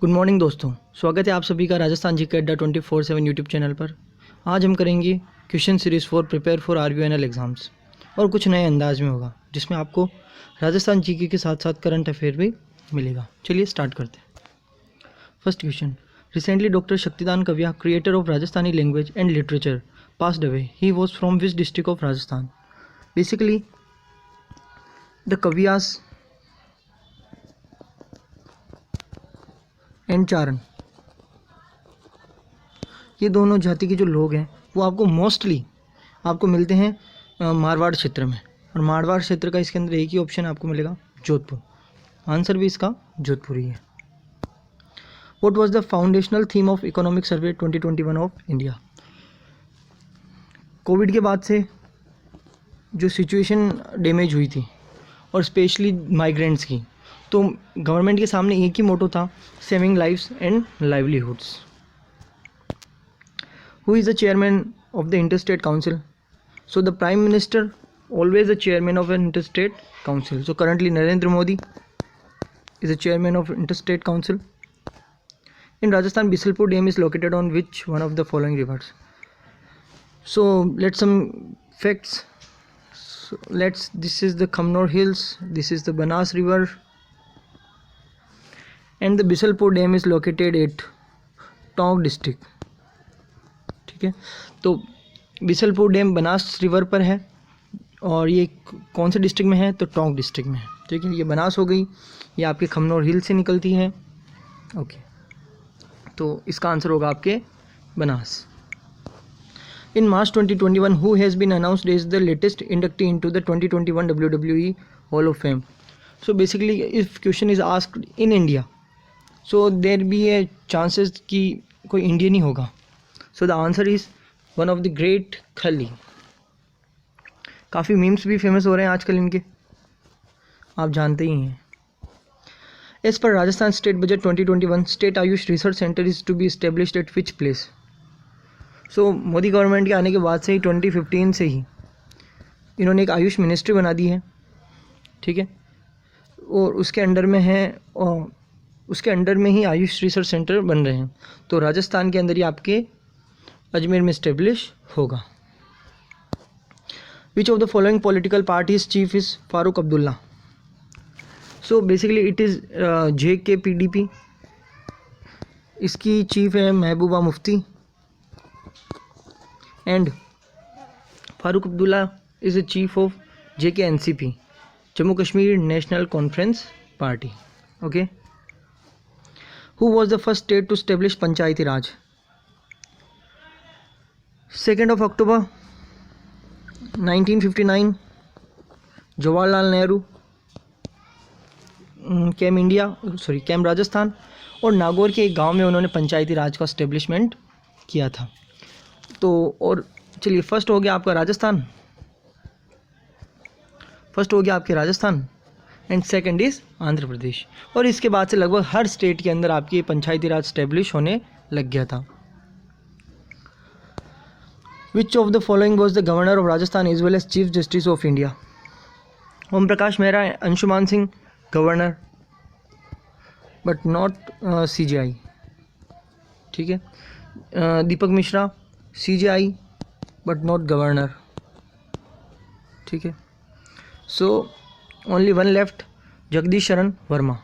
Good morning दोस्तों, स्वागत है आप सभी का राजस्थान जीके अड्डा 24/7 यूट्यूब चैनल पर। आज हम करेंगे question series for prepare for RVNL exams और कुछ नए अंदाज में होगा जिसमें आपको राजस्थान जीके के साथ साथ करंट अफेयर भी मिलेगा। चलिए स्टार्ट करते हैं। First question, recently doctor Shaktidan Kavia, creator of Rajasthani language and literature, passed away. He was from which district of Rajasthan? Basically the Kavias and Charan, ये दोनों जाति के जो लोग हैं वो आपको मोस्टली आपको मिलते हैं मारवाड़ क्षेत्र में, और मारवाड़ क्षेत्र का इसके अंदर एक ही ऑप्शन आपको मिलेगा, जोधपुर। आंसर भी इसका जोधपुर ही है। What was the foundational theme of economic survey 2021 of India? Covid के बाद से जो सिचुएशन डैमेज हुई थी और स्पेशली माइग्रेंट्स की, तो गवर्नमेंट के सामने एक ही मोटो था, saving lives and livelihoods. Who is the chairman of the interstate council? So the prime minister always the chairman of an interstate council. So currently Narendra Modi is the chairman of interstate council. In Rajasthan, Bisalpur Dam is located on which one of the following rivers? So let's some facts. So this is the Khamnor Hills, this is the Banas River, and the Bisalpur Dam is located at Tonk district. ठीक है, तो Bisalpur dam Banas river पर है और ये कौन से district में है? तो टोंक डिस्ट्रिक्ट में है। ठीक है, ये बनास हो गई, ये आपके खमनोर हिल से निकलती है। ओके, तो इसका आंसर होगा आपके Banas. In March 2021 who has been announced as the latest inductee into the 2021 WWE hall of fame? So basically if question is asked in India, so there be a chances कि कोई Indian ही होगा। So the answer is one of the great Khali. काफ़ी memes भी famous हो रहे हैं आजकल इनके, आप जानते ही हैं। एज पर Rajasthan state budget 2021, state Ayush research centre is to be established at which place? So Modi government के आने के बाद से ही 2015 से ही इन्होंने एक आयुष मिनिस्ट्री बना दी है। ठीक है, और उसके अंडर में है, और उसके अंडर में ही आयुष रिसर्च सेंटर बन रहे हैं। तो राजस्थान के अंदर ही आपके अजमेर में इस्टेब्लिश होगा। Which of the following political parties chief is Farooq Abdullah? So basically it is JKPDP, इसकी चीफ है Mehbooba Mufti, and Farooq Abdullah is the chief of JKNCP, Jammu Kashmir national conference party. Okay, who was the first state to establish panchayati raj? 2 October 1959, Jawaharlal Nehru, came Rajasthan, और नागौर के एक गांव में उन्होंने पंचायती राज का establishment किया था। तो और चलिए, फर्स्ट हो गया आपका Rajasthan, and second is Andhra Pradesh. और इसके बाद से लगभग हर स्टेट के अंदर आपकी पंचायती राज स्टेब्लिश होने लग गया था। Which of the following was the governor of Rajasthan as well as chief justice of India? Om Prakash Mehra, Anshuman Singh governor, but not CJI। ठीक है, Deepak Mishra CJI but not governor. ठीक है, so only one left, Jagdish Sharan Verma.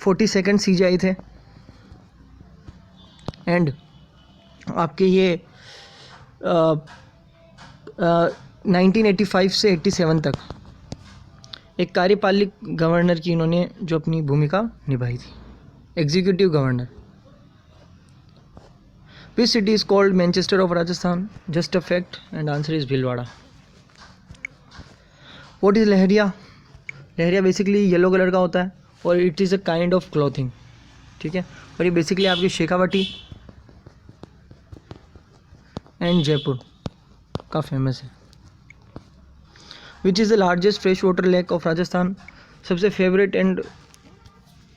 42nd CJI थे, एंड आपके ये 1985 से 87 तक एक कार्यपालिक गवर्नर की इन्होंने जो अपनी भूमिका निभाई थी, executive governor. Which city is called Manchester of Rajasthan? Just a fact, and answer is Bhilwara. What is Lehariya? Lehariya basically yellow colour का होता है और it is a kind of clothing. ठीक है, और ये बेसिकली आपकी शेखावटी एंड जयपुर का फेमस है। Which is the largest fresh water lake of Rajasthan? सबसे फेवरेट एंड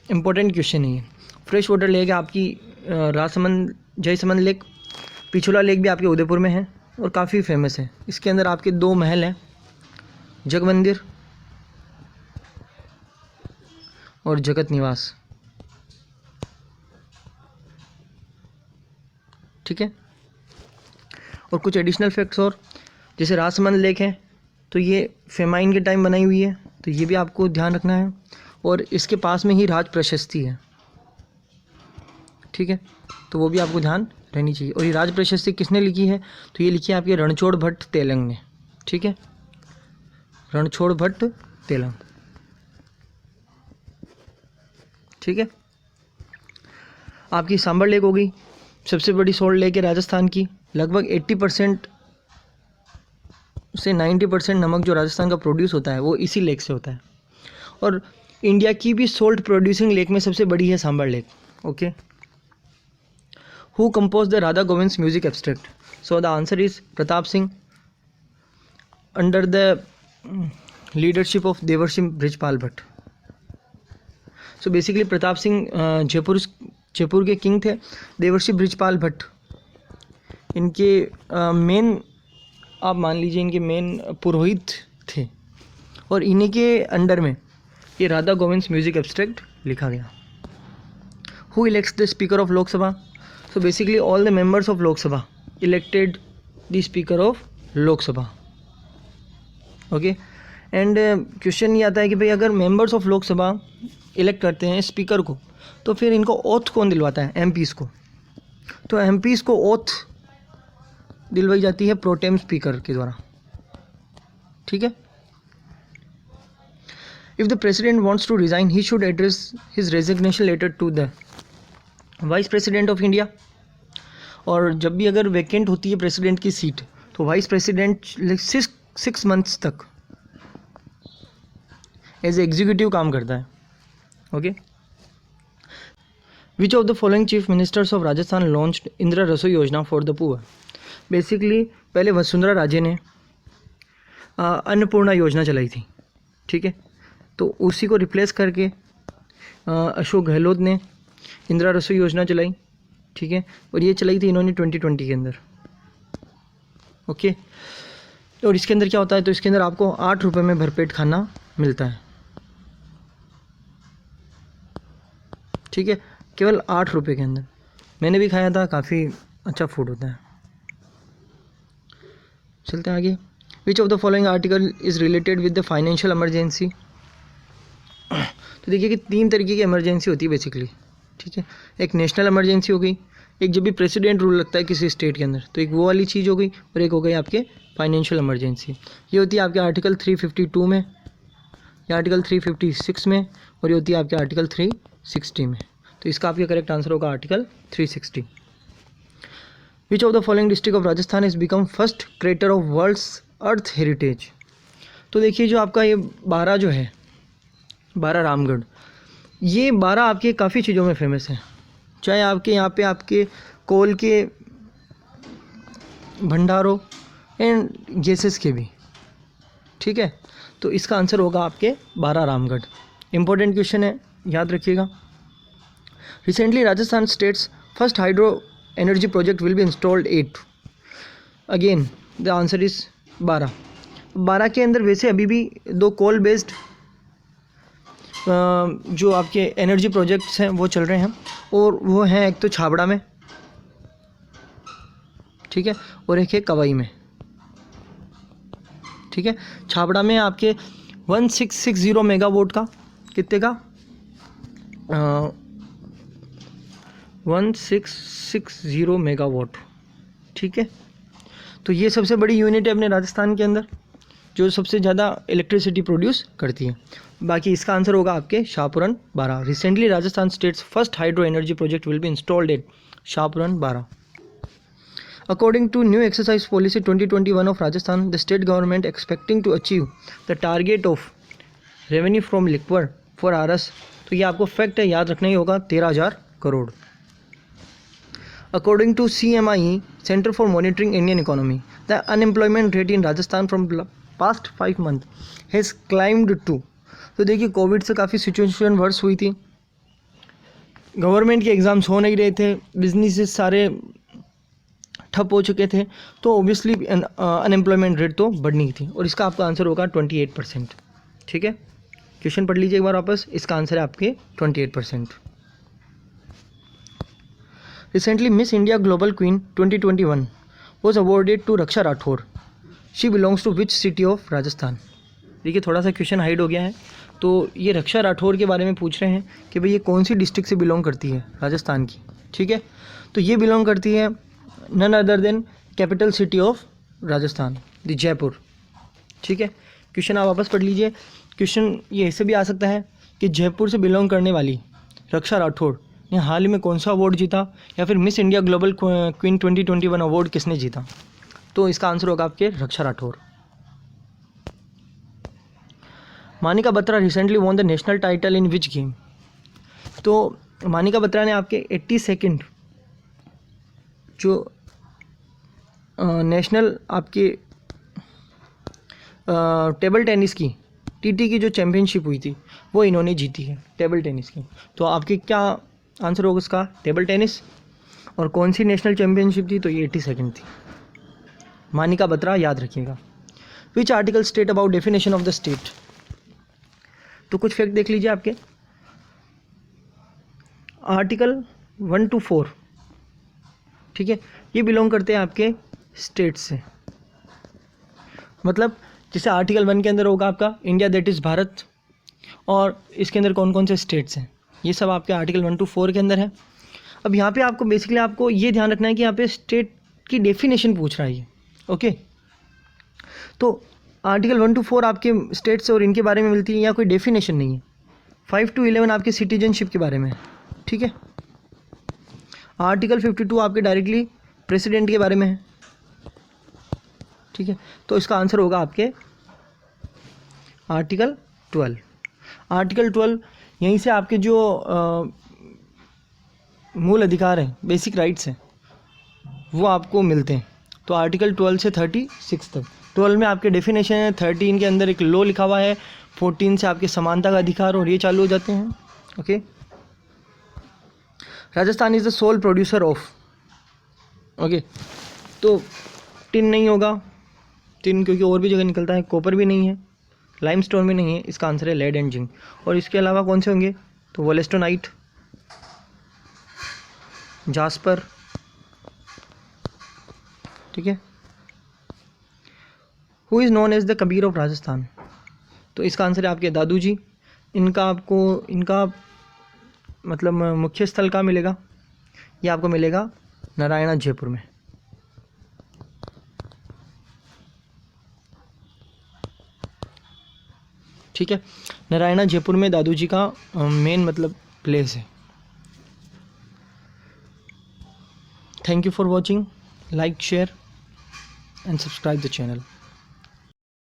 इम्पोर्टेंट क्वेश्चन है ये। फ्रेश वाटर लेक है आपकी राजसमंद जयसमंद लेक, पिछोला लेक भी आपके उदयपुर में है और काफ़ी फेमस है। इसके अंदर आपके 2 महल हैं, जग मंदिर और जगत निवास, ठीक है। और कुछ एडिशनल फैक्ट्स और, जैसे रासमंद लेक है तो ये फेमाइन के टाइम बनाई हुई है, तो ये भी आपको ध्यान रखना है। और इसके पास में ही राज प्रशस्ति है, ठीक है, तो वो भी आपको ध्यान रहनी चाहिए। और ये राज प्रशस्ति किसने लिखी है, तो ये लिखी है आपके रणछोड़ भट्ट तेलंग ने, ठीक है, रणछोड़ भट्ट तेलंग, ठीक है। आपकी सांबर लेक हो गई, सबसे बड़ी सोल्ट लेक है राजस्थान की। लगभग 80% से 90% नमक जो राजस्थान का प्रोड्यूस होता है वो इसी लेक से होता है। और इंडिया की भी सोल्ट प्रोड्यूसिंग लेक में सबसे बड़ी है Sambhar lake, okay. Who compose the Radha Govinds music abstract, so the answer is Pratap Singh under the leadership of Devarshi Brijpal Bhatt. So basically Pratap Singh Jaipur के किंग थे। देवर्षि बृजपाल भट्ट इनके मेन, आप मान लीजिए इनके मेन पुरोहित थे, और इन्हीं के अंडर में ये राधा गोविंद्स म्यूजिक एब्स्ट्रैक्ट लिखा गया। Who elects the speaker of Lok Sabha, so basically all the members of Lok Sabha elected the speaker of Lok Sabha, okay. And question ये आता है कि भाई अगर मेंबर्स ऑफ लोकसभा इलेक्ट करते हैं स्पीकर को, तो फिर इनको ओथ कौन दिलवाता है, एमपीज़ को। तो एमपीज़ को ओथ दिलवाई जाती है प्रोटेम स्पीकर के द्वारा, ठीक है। If the president wants to resign he should address his resignation letter to the vice president of India. और जब भी अगर वैकेंट होती है प्रेसिडेंट की सीट, तो वाइस प्रेसिडेंट 6 मंथ्स तक एज एग्जीक्यूटिव काम करता है, okay. Which of the following chief ministers of Rajasthan launched Indira रसोई योजना फॉर द पुअर। बेसिकली पहले वसुंधरा राजे ने अन्नपूर्णा योजना चलाई थी, ठीक है, तो उसी को रिप्लेस करके अशोक गहलोत ने इंदिरा रसोई योजना चलाई, ठीक है, और ये चलाई थी इन्होंने 2020 के अंदर, ओके। और इसके अंदर क्या होता है, तो इसके अंदर आपको 8 रुपये में भरपेट खाना मिलता है, ठीक है, केवल 8 रुपये के अंदर। मैंने भी खाया था, काफ़ी अच्छा फूड होता है। चलते हैं आगे। विच of the following article is related with the financial emergency. तो देखिए कि 3 तरीके की इमरजेंसी होती है बेसिकली, ठीक है। एक नेशनल इमरजेंसी हो गई, एक जब भी प्रेसिडेंट रूल लगता है किसी स्टेट के अंदर, तो एक वो वाली चीज़ हो गई, और एक हो गई आपके फाइनेंशियल इमरजेंसी। ये होती है आपके आर्टिकल 352 में, या आर्टिकल 356 में, और ये होती है आपके आर्टिकल 360 में। तो इसका आपका करेक्ट आंसर होगा article 360। Which of the following district of Rajasthan is become first crater of world's earth heritage. तो देखिए जो आपका ये 12 जो है, 12 रामगढ़, ये 12 आपके काफ़ी चीज़ों में फेमस है, चाहे आपके यहाँ पे आपके कोल के भंडारों एंड गैसेस के भी, ठीक है। तो इसका आंसर होगा आपके 12 रामगढ़। इंपॉर्टेंट क्वेश्चन है, याद रखिएगा। Recently Rajasthan states first hydro energy project will be installed eight. Again the answer is 12। 12 के अंदर वैसे अभी भी 2 कोल बेस्ड जो आपके एनर्जी प्रोजेक्ट्स हैं वो चल रहे हैं, और वो हैं एक तो छाबड़ा में, ठीक है, और एक है कवाई में, ठीक है। छाबड़ा में आपके 1660 मेगावाट का, कितने का, 1660 मेगावाट, ठीक है। तो ये सबसे बड़ी यूनिट है अपने राजस्थान के अंदर जो सबसे ज़्यादा इलेक्ट्रिसिटी प्रोड्यूस करती है। बाकी इसका आंसर होगा आपके Shahpuran 12। Recently Rajasthan states first hydro energy project will be installed at Shahpuran 12। According to new exercise policy 2021 of Rajasthan, the state government expecting to achieve the target of revenue from liquor for RS. तो ये आपको fact है, याद रखना ही होगा, 13,000 crore. According to CMIE, Center for Monitoring Indian Economy, the unemployment rate in Rajasthan from past 5 months has climbed to। तो देखिए Covid से काफ़ी सिचुएशन वर्स हुई थी, गवर्नमेंट के एग्ज़ाम्स हो नहीं रहे थे, बिजनेसेस सारे ठप हो चुके थे, तो ओबियसली अनएम्प्लॉयमेंट रेट तो बढ़नी थी, और इसका आपका आंसर होगा 28%, ठीक है। क्वेश्चन पढ़ लीजिए एक बार वापस, इसका आंसर है आपके 28%। Recently Miss India global queen 2021 was awarded to Raksha Rathore. She belongs to which city of Rajasthan. देखिए थोड़ा सा क्वेश्चन हाइड हो गया है, तो ये रक्षा राठौर के बारे में पूछ रहे हैं कि भाई ये कौन सी डिस्ट्रिक्ट से बिलोंग करती है, राजस्थान की। ठीक है, तो ये बिलोंग करती है none other than capital city of Rajasthan, the Jaipur. ठीक है, क्वेश्चन आप वापस पढ़ लीजिए। क्वेश्चन ये ऐसे भी आ सकता है कि जयपुर से बिलोंग करने वाली रक्षा राठौर ने हाल ही में कौन सा अवार्ड जीता, या फिर miss India global queen 2021 award किसने जीता। तो इसका आंसर होगा आपके Raksha Rathore. Manika Batra recently won the national title in which game. तो मानिका बत्रा ने आपके 82nd जो नेशनल आपके टेबल टेनिस की टीटी की जो चैम्पियनशिप हुई थी वो इन्होंने जीती है, टेबल टेनिस की। तो आपके क्या आंसर होगा उसका, टेबल टेनिस। और कौन सी नेशनल चैम्पियनशिप थी, तो ये 82nd थी। मानिका बत्रा याद रखिएगा। Which article state about definition of the state. तो कुछ फैक्ट देख लीजिए आपके, आर्टिकल 1 to 4, ठीक है, ये बिलोंग करते हैं आपके स्टेट से। मतलब जैसे आर्टिकल 1 के अंदर होगा आपका इंडिया दैट इज़ भारत, और इसके अंदर कौन कौन से स्टेट्स हैं, ये सब आपके आर्टिकल 1 to 4 के अंदर है। अब यहाँ पे आपको बेसिकली आपको ये ध्यान रखना है कि यहाँ पे स्टेट की डेफिनेशन पूछ रहा है ये। ओके, तो आर्टिकल 1 to 4 आपके स्टेट्स और इनके बारे में मिलती है, या कोई डेफिनेशन नहीं है। 5 to 11 आपके सिटीजनशिप के बारे में है। ठीक है, आर्टिकल 52 आपके डायरेक्टली प्रेसिडेंट के बारे में है। ठीक है, तो इसका आंसर होगा आपके आर्टिकल 12। आर्टिकल 12 यहीं से आपके जो मूल अधिकार हैं, बेसिक राइट्स हैं, वो आपको मिलते हैं। तो आर्टिकल 12 से 36 तक। 12 में आपके डेफिनेशन है, 13 के अंदर एक लॉ लिखा हुआ है, 14 से आपके समानता का अधिकार और ये चालू हो जाते हैं। Okay, Rajasthan is the sole producer of. Okay, तो टिन नहीं होगा, टिन क्योंकि और भी जगह निकलता है, कॉपर भी नहीं है, लाइमस्टोन भी नहीं है, इसका आंसर है लेड एंड जिंक। और इसके अलावा कौन से होंगे, तो वोलेस्टोनाइट, जास्पर। ठीक है, who is known as the Kabir of Rajasthan. तो इसका आंसर है आपके दादू जी। इनका मतलब मुख्य स्थल कहाँ मिलेगा, ये आपको मिलेगा नारायणा जयपुर में। ठीक है, नारायणा जयपुर में दादू जी का मेन मतलब प्लेस है। Thank you for watching, like, share and subscribe the channel.